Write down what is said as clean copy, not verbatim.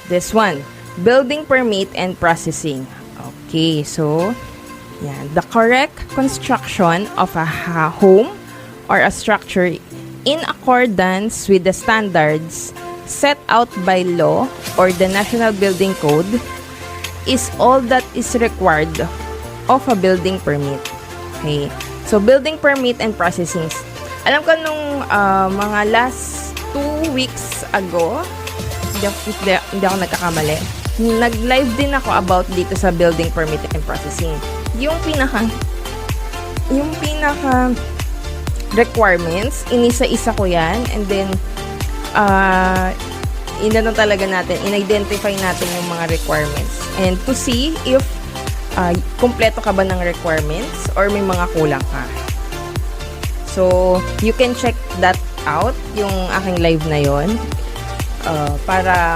This one, building permit and processing. Okay, so yan, the correct construction of a home or a structure in accordance with the standards set out by law or the National Building Code is all that is required of a building permit. Okay, so building permit and processing. Alam ko nung mga last 2 weeks ago, hindi ako nagkakamali, nag-live din ako about dito sa building permit and processing. Yung pinaka requirements, inisa-isa ko yan, and then inano talaga natin, in-identify natin yung mga requirements and to see if kumpleto ka ba ng requirements or may mga kulang ka. So, you can check that out, yung aking live na yon, para